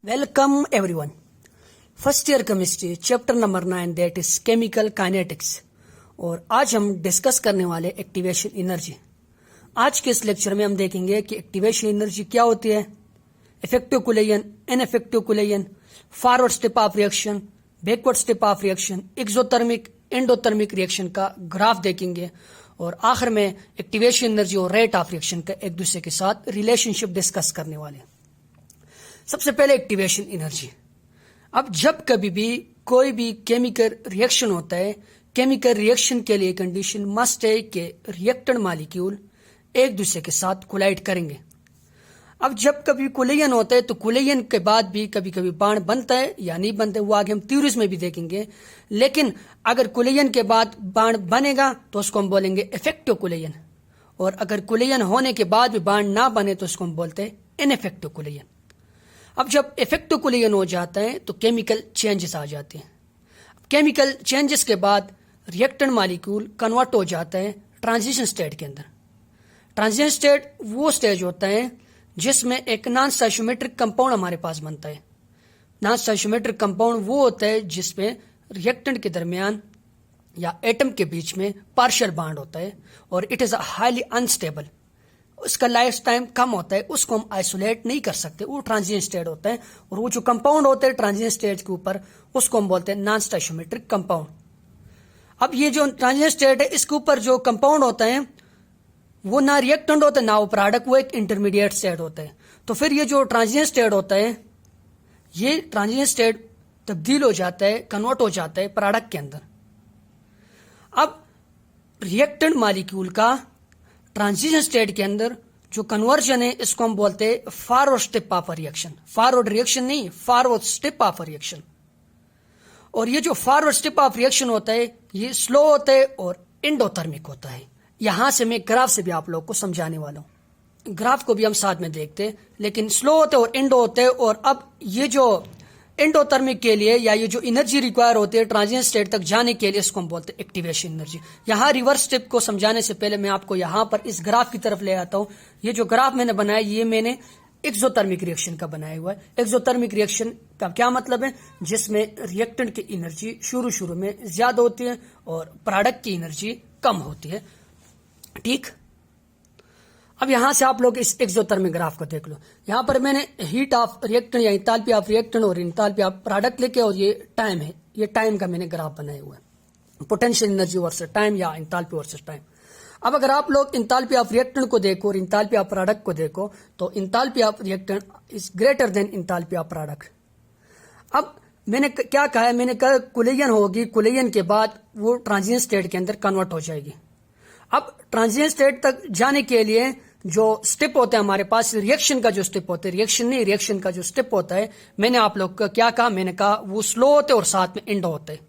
Welcome everyone. First year chemistry chapter number 9 that is chemical kinetics. और आज हम discuss करने वाले एक्टिवेशन एनर्जी। आज के इस लेक्चर में हम देखेंगे कि एक्टिवेशन एनर्जी क्या होती है, effective collision, ineffective collision, forward step of reaction, backward step of reaction, exothermic endothermic reaction का ग्राफ देखेंगे और आखिर में एक्टिवेशन एनर्जी और रेट ऑफ रिएक्शन का एक दूसरे के साथ रिलेशनशिप डिस्कस करने वाले हैं। सबसे पहले एक्टिवेशन एनर्जी। अब जब कभी भी कोई भी केमिकल रिएक्शन होता है, केमिकल रिएक्शन के लिए कंडीशन मस्ट है कि रिएक्टेंट मॉलिक्यूल एक दूसरे के साथ कोलाइड करेंगे। अब जब कभी कुलेयन होता है तो कुलेयन के बाद भी कभी कभी बाण बनता है या नहीं बनता है, वो आगे हम थ्योरीज में भी देखेंगे। लेकिन अगर कुलेयन के बाद बाण बनेगा तो उसको हम बोलेंगे इफेक्टिव कुलेयन, और अगर कुलेयन होने के बाद भी बाण ना बने तो उसको हम बोलते हैं इनइफेक्टिव कुलेयन। अब जब इफेक्टिव कुलेयन हो जाता है तो केमिकल चेंजेस आ जाते हैं। केमिकल चेंजेस के बाद रिएक्टेंट मॉलिक्यूल कन्वर्ट हो जाता है ट्रांजिशन स्टेट के अंदर। ट्रांजिशन स्टेट वो स्टेज होता है जिसमें एक नॉन स्टोइचियोमेट्रिक कंपाउंड हमारे पास बनता है। नॉन स्टोइचियोमेट्रिक कंपाउंड वो होता है जिसमें रिएक्टेंट के दरमियान या एटम के बीच में पार्शियल बॉन्ड होता है और इट इज हाईली अनस्टेबल। उसका लाइफ टाइम कम होता है, उसको हम आइसोलेट नहीं कर सकते, वो ट्रांजिशन स्टेट होता है। और वो जो कंपाउंड होते हैं ट्रांजिशन स्टेट के ऊपर उसको हम बोलते हैं नॉन स्टोइचियोमेट्रिक कंपाउंड। अब ये जो ट्रांजिशन स्टेट है इसके ऊपर जो कंपाउंड होता है वो ना रिएक्टेंट होता है ना वो प्रोडक्ट, वो एक इंटरमीडिएट स्टेट होता है। तो फिर ये जो ट्रांजिशन स्टेट होता है, ये ट्रांजिशन स्टेट तब्दील हो जाता है, कन्वर्ट हो जाता है प्रोडक्ट के अंदर। अब रिएक्टेंट मॉलिक्यूल का ट्रांजिशन स्टेट के अंदर जो कन्वर्जन है इसको हम बोलते हैं forward step of reaction. Forward reaction नहीं, फॉरवर्ड स्टेप ऑफ रिएक्शन। और ये जो फॉरवर्ड स्टेप ऑफ रिएक्शन होता है ये स्लो होता है और एंडोथर्मिक होता है। यहां से मैं ग्राफ से भी आप लोग को समझाने वाला हूं। ग्राफ को भी हम साथ में देखते हैं, लेकिन स्लो होते हैं और एंडो होते हैं। और अब ये जो एंडोथर्मिक के लिए या ये जो एनर्जी रिक्वायर होती है ट्रांजिशन स्टेट तक जाने के लिए इसको हम बोलते हैं एक्टिवेशन एनर्जी। यहां रिवर्स स्टेप को समझाने से पहले मैं आपको यहां पर इस ग्राफ की तरफ ले आता हूं। ये जो ग्राफ मैंने बनाया ये मैंने एक्सोथर्मिक रिएक्शन का बनाया हुआ है। एक्सोथर्मिक रिएक्शन का क्या मतलब है, जिसमें रिएक्टेंट की एनर्जी शुरू में ज्यादा होती है और प्रोडक्ट की एनर्जी कम होती है। ठीक, अब यहां से आप लोग इस एक्सोथर्मिक ग्राफ को देख लो। यहां पर मैंने हीट ऑफ रिएक्टेंट या इंथैल्पी ऑफ रिएक्टेंट और इंथैल्पी ऑफ प्रोडक्ट लेके, और ये टाइम है, ये टाइम का मैंने ग्राफ बनाया हुआ है, पोटेंशियल एनर्जी वर्सेस टाइम या इंथैल्पी वर्सेस टाइम। अब अगर आप लोग इंथैल्पी ऑफ रिएक्टेंट को देखो और इंथैल्पी ऑफ प्रोडक्ट को देखो तो enthalpy of reactant is greater than enthalpy of product. अब मैंने क्या कहा है, मैंने कहा कुलेयन होगी, कुलेयन के बाद वो ट्रांजिशन स्टेट के अंदर कन्वर्ट हो जाएगी। अब ट्रांजिशन स्टेट तक जाने के लिए जो स्टेप होते हैं हमारे पास, रिएक्शन का जो स्टेप होता है, रिएक्शन नहीं रिएक्शन का जो स्टेप होता है, मैंने आप लोग का क्या कहा, मैंने कहा वो स्लो होते हैं और साथ में एंडो होते हैं।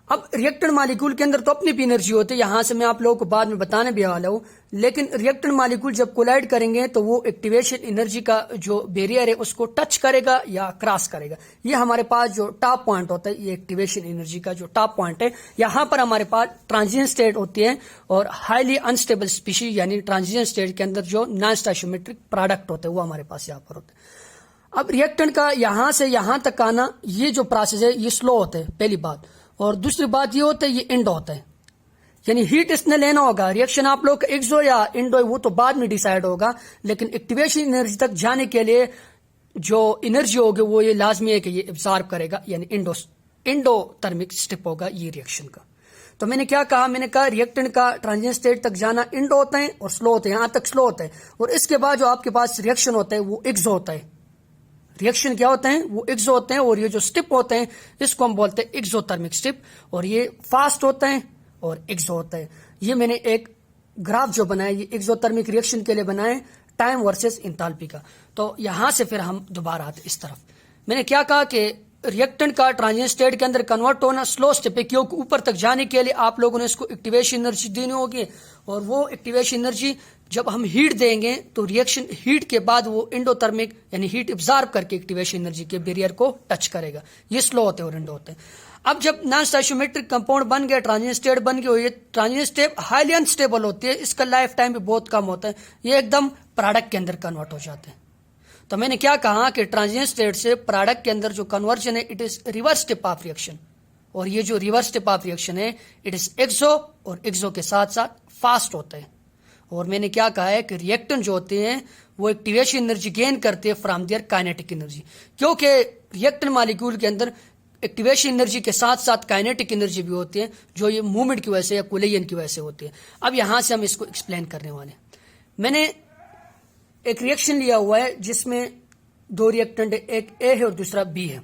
अब रिएक्टेंट मॉलिक्यूल के अंदर तो अपनी भी एनर्जी होती है, यहां से मैं आप लोगों को बाद में बताने भी वाला हूं। लेकिन रिएक्टेंट मॉलिक्यूल जब कोलाइड करेंगे तो वो एक्टिवेशन एनर्जी का जो बैरियर है उसको टच करेगा या क्रॉस करेगा। ये हमारे पास जो टॉप पॉइंट होता है, ये एक्टिवेशन एनर्जी का जो टॉप पॉइंट है। यहां पर हमारे पास ट्रांजिशन स्टेट होती है और हाईली अनस्टेबल स्पीशीज यानी ट्रांजिशन स्टेट के अंदर जो नॉन स्टोइचियोमेट्रिक प्रोडक्ट होते हैं वो हमारे पास यहाँ पर होते हैं। अब रिएक्टेंट का यहां से यहां तक आना, ये जो प्रोसेस है ये स्लो होता है, पहली बात। और दूसरी बात ये होता है ये एंडो होता है, यानी हीट इसने लेना होगा। रिएक्शन आप लोग एक्सो या एंडो वो तो बाद में डिसाइड होगा, लेकिन एक्टिवेशन एनर्जी तक जाने के लिए जो एनर्जी होगी वो ये लाजमी है कि ये एब्जॉर्ब करेगा, यानी एंडोथर्मिक स्टेप होगा ये रिएक्शन का। तो मैंने क्या कहा, मैंने कहा रिएक्टेंट का ट्रांजिशन स्टेट तक जाना एंडो होता है और स्लो होता है, यहां तक स्लो होता है। और इसके बाद जो आपके पास रिएक्शन होता है वो एक्सो होता है। रिएक्शन क्या होते हैं, वो एक्सो होते हैं। और ये जो स्टेप होते हैं इसको हम बोलते हैं एक्सोथर्मिक स्टेप, और ये फास्ट होता है और एक्सो होता है। ये मैंने एक ग्राफ जो बनाया ये एक्सोथर्मिक रिएक्शन के लिए बनाए, टाइम वर्सेस इंथैल्पी का। तो यहां से फिर हम दोबारा आते इस तरफ। मैंने क्या कहा कि रिएक्टेंट का ट्रांजिशन स्टेट के अंदर कन्वर्ट होना स्लो स्टेप है, क्योंकि ऊपर तक जाने के लिए आप लोगों ने इसको एक्टिवेशन एनर्जी देनी होगी। और वो एक्टिवेशन एनर्जी जब हम हीट देंगे तो रिएक्शन हीट के बाद वो एंडोथर्मिक यानी हीट एब्जॉर्ब करके एक्टिवेशन एनर्जी के बैरियर को टच करेगा। ये स्लो होते हैं और एंडो होते हैं। अब जब नॉन स्टोइचियोमेट्रिक कंपाउंड बन गया, ट्रांजिशन स्टेट बन गया, ये ट्रांजिशन स्टेट हाईली अनस्टेबल होती है, इसका लाइफ टाइम भी बहुत कम होता है, ये एकदम प्रोडक्ट के अंदर कन्वर्ट हो जाते हैं। तो मैंने क्या कहा कि ट्रांजिशन स्टेट से प्रोडक्ट के अंदर जो कन्वर्जन है it is reverse type of reaction, और ये जो रिवर्स टाइप ऑफ रिएक्शन है इट इज एक्सो, और एक्सो के साथ साथ फास्ट होता है। और मैंने क्या कहा है कि रिएक्टेंट जो होते हैं वो एक्टिवेशन एनर्जी गेन करते हैं फ्रॉम देयर काइनेटिक एनर्जी, क्योंकि रिएक्टेंट मॉलिक्यूल के अंदर एक्टिवेशन एनर्जी के साथ साथ काइनेटिक एनर्जी भी होती है, जो ये मूवमेंट की वजह से या कोलिजन की वजह से होती है। अब यहां से हम इसको एक्सप्लेन करने वाले हैं। मैंने एक रिएक्शन लिया हुआ है जिसमें दो रिएक्टेंट है, एक ए है और दूसरा बी है।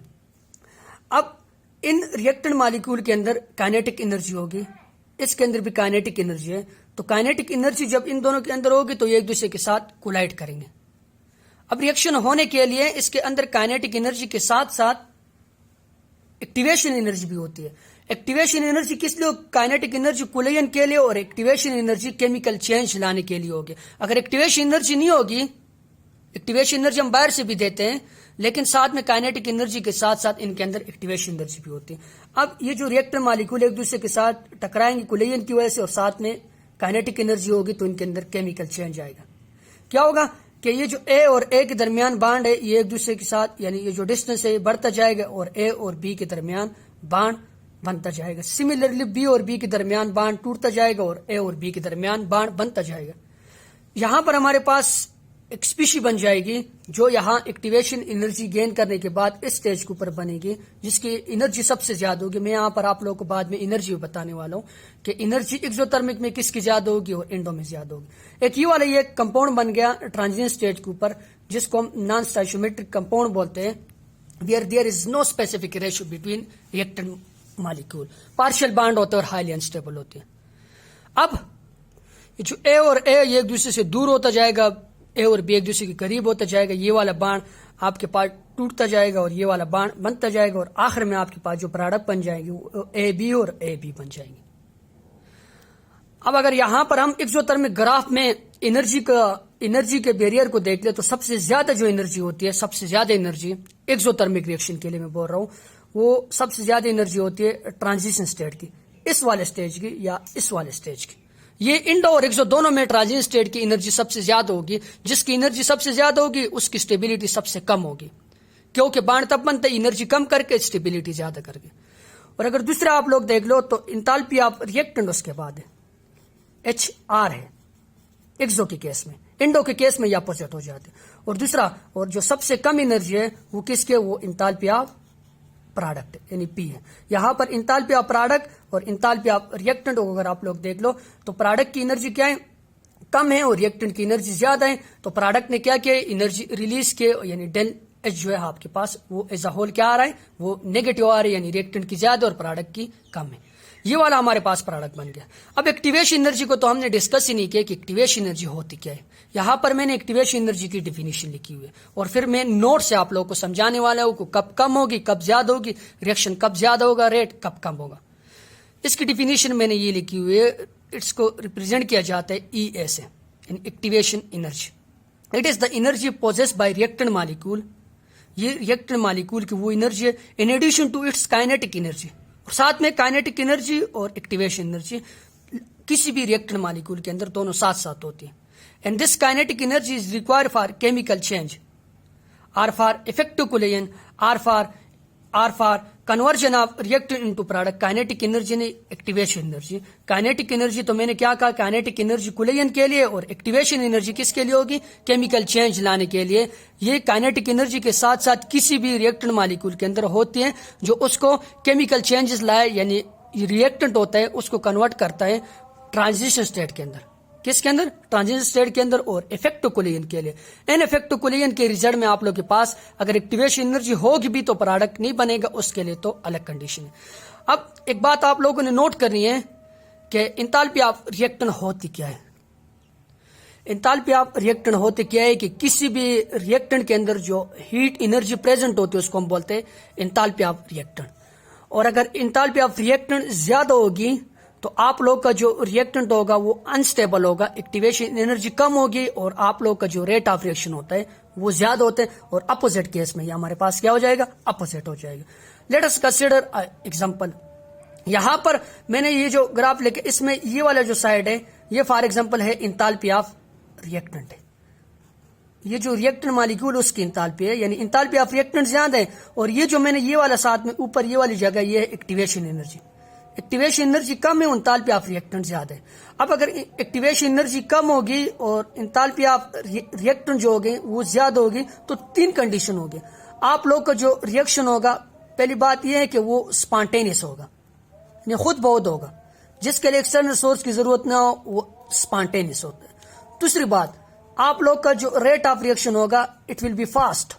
अब इन रिएक्टेंट मॉलिक्यूल के अंदर काइनेटिक एनर्जी होगी, इसके अंदर भी काइनेटिक एनर्जी है। तो काइनेटिक एनर्जी जब इन दोनों के अंदर होगी तो ये एक दूसरे के साथ कोलाइड करेंगे। अब रिएक्शन होने के लिए इसके अंदर काइनेटिक एनर्जी के साथ साथ एक्टिवेशन एनर्जी भी होती है। एक्टिवेशन एनर्जी किस लिए? काइनेटिक एनर्जी कोलिजन के लिए और एक्टिवेशन एनर्जी केमिकल चेंज लाने के लिए होगी। अगर एक्टिवेशन एनर्जी नहीं होगी, एक्टिवेशन एनर्जी हम बाहर से भी देते हैं, लेकिन साथ में काइनेटिक एनर्जी के साथ साथ इनके अंदर एक्टिवेशन एनर्जी भी होती है। अब ये जो रिएक्टर मॉलिक्यूल एक दूसरे के साथ टकराएंगे कोलिजन की वजह से और साथ में काइनेटिक एनर्जी होगी, तो इनके अंदर केमिकल चेंज आएगा। क्या होगा कि ये जो ए और ए के दरमियान बॉन्ड है ये एक दूसरे के साथ, यानी ये जो डिस्टेंस है ये बढ़ता जाएगा और ए और बी के दरमियान बॉन्ड बनता जाएगा। सिमिलरली बी और बी के दरमियान बॉन्ड टूटता जाएगा और ए और बी के दरमियान बॉन्ड बनता जाएगा। यहां पर हमारे पास एक स्पीशी बन जाएगी जो यहां एक्टिवेशन एनर्जी गेन करने के बाद इस स्टेज के ऊपर बनेगी, जिसकी एनर्जी सबसे ज्यादा होगी। मैं यहां पर आप लोगों को बाद में एनर्जी बताने वाला हूं कि एनर्जी एक्सोथर्मिक में किसकी ज्यादा होगी और एंडो में ज्यादा होगी। एक ये वाला ये कंपाउंड बन गया ट्रांजिशन स्टेज के ऊपर, जिसको हम नॉन स्टोइचियोमेट्रिक कंपाउंड बोलते हैं, where there is no specific ratio between reactant molecule. Partial bond होते हैं और हाईली अनस्टेबल होते हैं। अब जो ए और ए ये एक दूसरे से दूर होता जाएगा, ए और बी एक दूसरे के करीब होता जाएगा। ये वाला बाण आपके पास टूटता जाएगा और ये वाला बाण बनता जाएगा और आखिर में आपके पास जो प्रोडक्ट बन जाएगी वो ए बी और ए बी बन जाएंगे। अब अगर यहां पर हम एक्सोथर्मिक ग्राफ में एनर्जी के बैरियर को देख ले तो सबसे ज्यादा जो एनर्जी होती है, सबसे ज्यादा एनर्जी एक्सोथर्मिक रिएक्शन के लिए मैं बोल रहा हूं, वो सबसे ज्यादा एनर्जी होती है ट्रांजिशन स्टेट की, इस वाले स्टेज की या इस वाले स्टेज की। ये इंडो और एक्सो दोनों में ट्रांजिशन स्टेट की एनर्जी सबसे ज्यादा होगी। जिसकी एनर्जी सबसे ज्यादा होगी उसकी स्टेबिलिटी सबसे कम होगी, क्योंकि बाण तब बनते एनर्जी कम करके स्टेबिलिटी ज्यादा करके। और अगर दूसरा आप लोग देख लो तो इंथैल्पी ऑफ रिएक्टेंट उसके बाद है HR है एक्सो के केस में, इंडो के केस में ये अपोजिट हो जाते। और दूसरा और जो सबसे कम एनर्जी है वो किसके? वो इंथैल्पी ऑफ प्रोडक्ट यानी P है। यहां पर इंथैल्पी ऑफ प्रोडक्ट और इंथैल्पी ऑफ रिएक्टेंट को अगर आप लोग देख लो तो प्रोडक्ट की एनर्जी क्या है? कम है और रिएक्टेंट की एनर्जी ज्यादा है। तो प्रोडक्ट ने क्या किया? एनर्जी रिलीज के, यानी डेल एच जो है आपके पास वो एज अ होल क्या आ रहा है? वो नेगेटिव आ रहा है, यानी रिएक्टेंट की ज्यादा और प्रोडक्ट की कम है। ये वाला हमारे पास प्रोडक्ट बन गया। अब एक्टिवेशन एनर्जी को तो हमने डिस्कस ही नहीं किया कि एक्टिवेशन एनर्जी होती क्या है। यहां पर मैंने एक्टिवेशन एनर्जी की डेफिनेशन लिखी हुई है और फिर मैं नोट से आप लोगों को समझाने वाला हूं कब कम होगी, कब ज्यादा होगी, रिएक्शन कब ज्यादा होगा, रेट कब कम होगा। इसकी डेफिनेशन मैंने ये लिखी हुई है, इसको रिप्रेजेंट किया जाता है EA से, activation energy. It is the energy possessed by reactant molecule. ये रिएक्टेंट मॉलिक्यूल की वो एनर्जी है in addition to its kinetic energy. और साथ में काइनेटिक एनर्जी और एक्टिवेशन एनर्जी किसी भी रिएक्टेंट मॉलिक्यूल के अंदर दोनों साथ साथ होती है। And this kinetic energy is required for chemical change, R for effective collision, R for conversion of reactant into product. Kinetic energy ने एक्टिवेशन एनर्जी। काइनेटिक एनर्जी तो मैंने क्या कहा? काइनेटिक एनर्जी कोलिजन के लिए और एक्टिवेशन एनर्जी किसके लिए होगी? केमिकल चेंज लाने के लिए। ये काइनेटिक एनर्जी के साथ साथ किसी भी रिएक्टेंट मॉलिक्यूल के अंदर होती है जो उसको केमिकल चेंजेस लाए, यानी रिएक्टेंट होता है उसको कन्वर्ट करता है ट्रांजिशन स्टेट के अंदर। किसके अंदर? ट्रांजिशन स्टेट के अंदर और इफेक्टिव कोलिजन के लिए। इन इफेक्टिव कोलिजन के रिजल्ट में आप लोग के पास अगर एक्टिवेशन एनर्जी होगी भी तो प्रोडक्ट नहीं बनेगा, उसके लिए तो अलग कंडीशन है। अब एक बात आप लोगों ने नोट करनी है कि इंथैल्पी ऑफ रिएक्टेंट होती क्या है। इंथैल्पी ऑफ रिएक्टेंट होती क्या है कि किसी भी रिएक्टेंट के अंदर जो हीट एनर्जी प्रेजेंट होती है उसको हम बोलते हैं इंथैल्पी ऑफ रिएक्टेंट। और अगर इंथैल्पी ऑफ रिएक्टेंट ज्यादा होगी तो आप लोग का जो रिएक्टेंट होगा वो अनस्टेबल होगा, एक्टिवेशन एनर्जी कम होगी और आप लोग का जो रेट ऑफ रिएक्शन होता है वो ज्यादा होता है। और अपोजिट केस में ये हमारे पास क्या हो जाएगा? अपोजिट हो जाएगा। Let us consider example. यहां पर मैंने ये जो ग्राफ लेके इसमें ये वाला जो साइड है ये फॉर एग्जांपल है इंथैल्पी ऑफ रिएक्टेंट है, ये जो रिएक्टेंट मॉलिक्यूल उसकी इंथैल्पी है, यानी इंथैल्पी ऑफ रिएक्टेंट ज्यादा है। और ये जो मैंने ये वाला साथ में ऊपर ये वाली जगह ये है एक्टिवेशन एनर्जी। एक्टिवेशन एनर्जी कम है, इंथैल्पी ऑफ रिएक्टेंट ज्यादा है। अब अगर एक्टिवेशन एनर्जी कम होगी और इंथैल्पी ऑफ रिएक्टेंट जो होगी वो ज्यादा होगी तो तीन कंडीशन होगी। आप लोग का जो रिएक्शन होगा, पहली बात यह है कि वो स्पॉन्टेनियस होगा, यानी खुद बहुत होगा, जिसके लिए एक्सटर्नल सोर्स की जरूरत ना हो, वो स्पॉन्टेनियस होता है। दूसरी बात, आप लोग का जो रेट ऑफ रिएक्शन होगा it will be fast,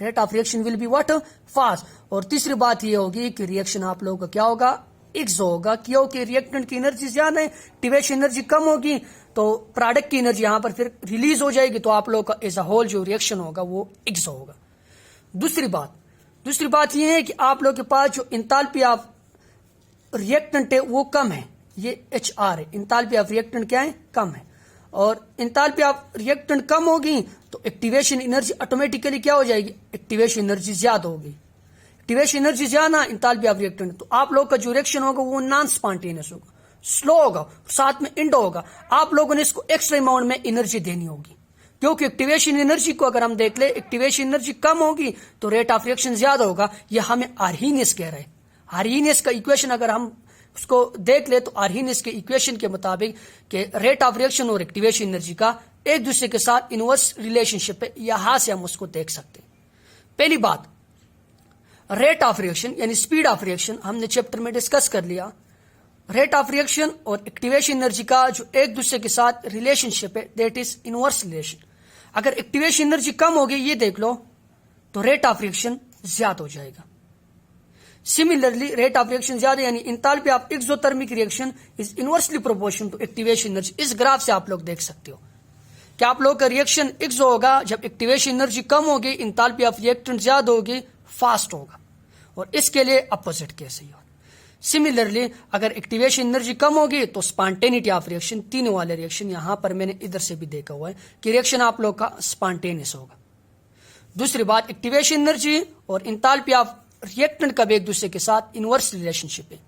rate of reaction will be what, fast. और तीसरी बात ये होगी कि रिएक्शन आप लोगों का क्या होगा, एक्सो होगा, क्योंकि रिएक्टेंट की एनर्जी ज्यादा है, एक्टिवेशन एनर्जी कम होगी तो प्रोडक्ट की एनर्जी यहां पर फिर रिलीज हो जाएगी, तो आप लोग का एज अ होल जो रिएक्शन होगा वो एक्सो होगा। दूसरी बात यह है कि आप लोग के पास जो इंथैल्पी ऑफ रिएक्टेंट है वो कम है, ये HR है, इंथैल्पी ऑफ रिएक्टेंट क्या है, कम है। और इंथैल्पी ऑफ रिएक्टेंट कम होगी तो एक्टिवेशन एनर्जी ऑटोमेटिकली क्या हो जाएगी, एक्टिवेशन एनर्जी ज्यादा होगी। एक्टिवेशन एनर्जी ज्यादा, इंथैल्पी ऑफ रिएक्टेंट, तो आप लोग का जो रिएक्शन होगा वो नॉन स्पॉन्टेनियस होगा, स्लो होगा, साथ में इंडो होगा। आप लोगों ने इसको एक्स्ट्रा अमाउंट में एनर्जी देनी होगी, क्योंकि एक्टिवेशन एनर्जी को अगर हम देख ले, एक्टिवेशन एनर्जी कम होगी तो रेट ऑफ रिएक्शन ज्यादा होगा। यह हमें आर्हीनियस कह रहे हैं। आर्हीनियस का इक्वेशन अगर हम उसको देख ले तो आर्हीनियस के इक्वेशन के मुताबिक कि रेट ऑफ रिएक्शन और एक्टिवेशन एनर्जी का एक दूसरे के साथ इनवर्स रिलेशनशिप है, यहां से हम उसको देख सकते हैं। पहली बात, रेट ऑफ रिएक्शन यानी स्पीड ऑफ रिएक्शन हमने चैप्टर में डिस्कस कर लिया। रेट ऑफ रिएक्शन और एक्टिवेशन एनर्जी का जो एक दूसरे के साथ रिलेशनशिप है दैट इज इनवर्स रिलेशन। अगर एक्टिवेशन एनर्जी कम होगी, ये देख लो, तो रेट ऑफ रिएक्शन ज्यादा हो जाएगा। सिमिलरली रेट ऑफ रिएक्शन ज्यादा यानी enthalpy of exothermic reaction is inversely proportional to activation energy. इस ग्राफ से आप लोग देख सकते हो कि आप लोग का रिएक्शन एक्सो होगा जब एक्टिवेशन एनर्जी कम होगी, इंथैल्पी ऑफ रिएक्टेंट ज्यादा होगी, फास्ट होगा। और इसके लिए अपोजिट केस है। सिमिलरली अगर एक्टिवेशन एनर्जी कम होगी तो स्पॉन्टेनिटी ऑफ रिएक्शन, तीनों वाले रिएक्शन, यहां पर मैंने इधर से भी देखा हुआ है कि रिएक्शन आप लोग का स्पॉन्टेनियस होगा। दूसरी बात, एक्टिवेशन एनर्जी और इंथैल्पी ऑफ रिएक्टेंट का भी एक दूसरे के साथ इनवर्स रिलेशनशिप है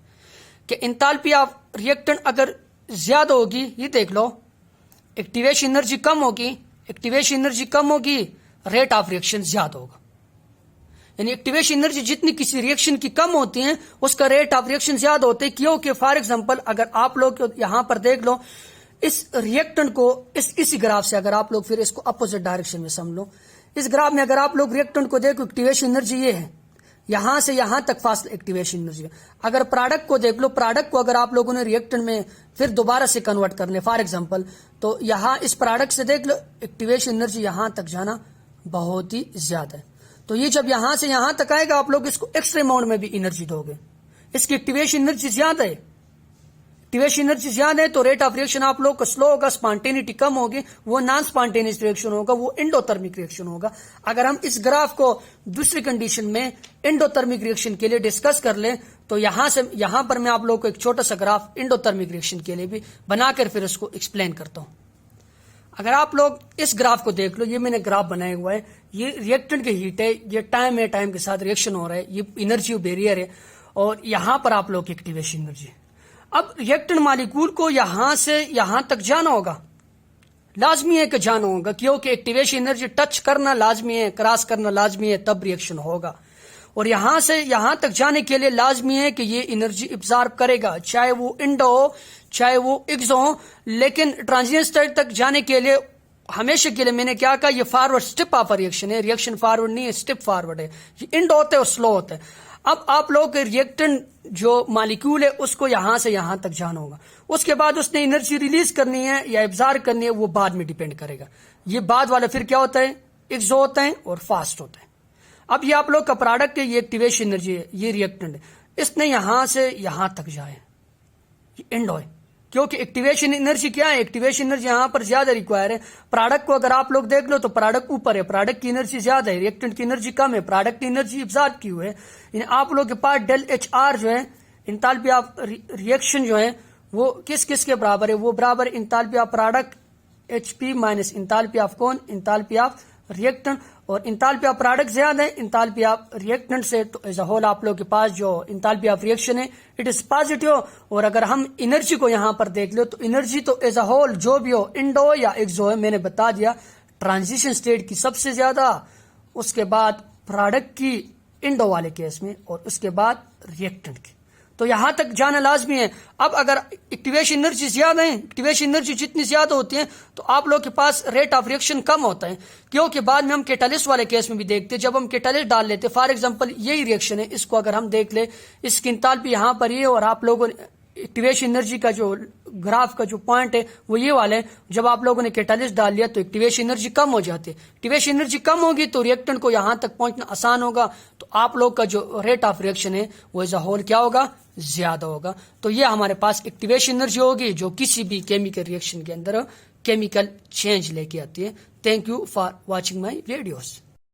कि इंथैल्पी ऑफ रिएक्टेंट अगर ज्यादा होगी, ये देख लो, एक्टिवेशन एनर्जी कम होगी, एक्टिवेशन एनर्जी कम होगी, रेट ऑफ रिएक्शन ज्यादा होगा। यानी एक्टिवेशन एनर्जी जितनी किसी रिएक्शन की कम होती है उसका रेट ऑफ रिएक्शन ज्यादा होता है। क्योंकि फॉर एग्जांपल अगर आप लोग यहां पर देख लो, इस रिएक्टेंट को इसी ग्राफ से अगर आप लोग फिर इसको अपोजिट डायरेक्शन में समझ लो, इस ग्राफ में अगर आप लोग रिएक्टेंट को देखो, एक्टिवेशन एनर्जी ये है, यहां से यहां तक फासला एक्टिवेशन एनर्जी। अगर प्रोडक्ट को देख लो, प्रोडक्ट को अगर आप लोगों ने रिएक्टेंट में फिर दोबारा से कन्वर्ट करने फॉर एग्जांपल, तो यहां इस प्रोडक्ट से देख लो, एक्टिवेशन एनर्जी यहां तक जाना बहुत ही ज्यादा है। तो ये जब यहां से यहां तक आएगा, आप लोग इसको एक्स्ट्रा अमाउंट में भी एनर्जी दोगे, इसकी एक्टिवेशन एनर्जी ज्यादा है। एक्टिवेशन एनर्जी ज्यादा है तो रेट ऑफ रिएक्शन आप लोग का स्लो होगा, स्पॉन्टेनिटी कम होगी, वो नॉन स्पॉन्टेनियस रिएक्शन होगा, वो एंडोथर्मिक रिएक्शन होगा। अगर हम इस ग्राफ को दूसरी कंडीशन में एंडोथर्मिक रिएक्शन के लिए डिस्कस कर लें तो यहां पर मैं आप लोग को एक छोटा सा ग्राफ एंडोथर्मिक रिएक्शन के लिए भी बनाकर फिर उसको एक्सप्लेन करता हूं। अगर आप लोग इस ग्राफ को देख लो, ये मैंने ग्राफ बनाया हुआ है, ये रिएक्टेंट की हीट है, ये टाइम है, टाइम के साथ रिएक्शन हो रहा है, ये एनर्जी बैरियर है, और यहां पर आप लोग की एक्टिवेशन एनर्जी। अब रिएक्टेंट मॉलिक्यूल को यहां से यहां तक जाना होगा, लाजमी है कि जाना होगा, क्योंकि एक्टिवेशन एनर्जी टच करना लाजमी है, क्रॉस करना लाजमी है, तब रिएक्शन होगा। और यहां से यहां तक जाने के लिए लाजमी है कि ये एनर्जी एब्जॉर्ब करेगा, चाहे वो इंडो हो चाहे वो एक्सो हो। लेकिन ट्रांजिशन स्टेट तक जाने के लिए हमेशा के लिए मैंने क्या कहा, ये फॉरवर्ड स्टेप ऑफ रिएक्शन है, रिएक्शन फॉरवर्ड नहीं है, स्टेप फॉरवर्ड है। ये इंडो होता है और स्लो होता है। अब आप लोग के रिएक्टेंट जो मॉलिक्यूल है उसको यहां से यहां तक जाना होगा, उसके बाद उसने एनर्जी रिलीज करनी है या एब्जॉर्ब करनी है, वो बाद में डिपेंड करेगा। ये बाद वाला फिर क्या होता है, एक्सो होता है और फास्ट होता है। अब ये आप लोग का प्रोडक्ट है, ये एक्टिवेशन एनर्जी है, ये रिएक्टेंट है, इसने यहां से यहां तक जाए, ये एंड है, क्योंकि एक्टिवेशन एनर्जी क्या है, एक्टिवेशन एनर्जी यहां पर ज्यादा रिक्वायर है। प्रोडक्ट को अगर आप लोग देख लो तो प्रोडक्ट ऊपर है, प्रोडक्ट की एनर्जी ज्यादा है, रिएक्टेंट की एनर्जी कम है, प्रोडक्ट की एनर्जी एब्जॉर्ब की हुई है। आप लोग के पास डेल HR जो है, इंथैल्पी ऑफ रिएक्शन जो है, वो किस किस के बराबर है, वो बराबर enthalpy of product HP minus enthalpy of कौन, इंथैल्पी ऑफ रिएक्टेंट। और इंथैल्पी ऑफ प्रोडक्ट ज्यादा है इंथैल्पी ऑफ रिएक्टेंट से, तो एज अ होल आप लोग के पास जो इंथैल्पी ऑफ रिएक्शन है इट इज पॉजिटिव। और अगर हम एनर्जी को यहां पर देख लो तो एनर्जी तो एज अ होल जो भी हो, इंडो या एक्सो है, मैंने बता दिया ट्रांजिशन स्टेट की सबसे ज्यादा, उसके बाद प्रोडक्ट की इंडो वाले केस में, और उसके बाद रिएक्टेंट की। तो यहां तक जाना लाजमी है। अब अगर एक्टिवेशन एनर्जी ज्यादा है, एक्टिवेशन एनर्जी जितनी ज्यादा होती है तो आप लोग के पास रेट ऑफ रिएक्शन कम होता है, क्योंकि बाद में हम कैटालिस्ट वाले केस में भी देखते हैं, जब हम कैटालिस्ट डाल लेते, फॉर एग्जांपल यही रिएक्शन है, इसको अगर हम देख ले, इसकी एंथैल्पी यहां पर ये, और आप लोगों ने एक्टिवेशन एनर्जी का जो ग्राफ का जो पॉइंट है वो ये वाला है, जब आप लोगों ने कैटालिस्ट डाल लिया तो एक्टिवेशन एनर्जी कम हो जाती है। एक्टिवेशन एनर्जी कम होगी तो रिएक्टेंट को यहां तक पहुंचना आसान होगा, तो आप लोग का जो रेट ऑफ रिएक्शन है वो एज अ होल क्या होगा, ज्यादा होगा। तो ये हमारे पास एक्टिवेशन एनर्जी होगी जो किसी भी केमिकल रिएक्शन के अंदर केमिकल चेंज लेके आती है। Thank you for watching my videos.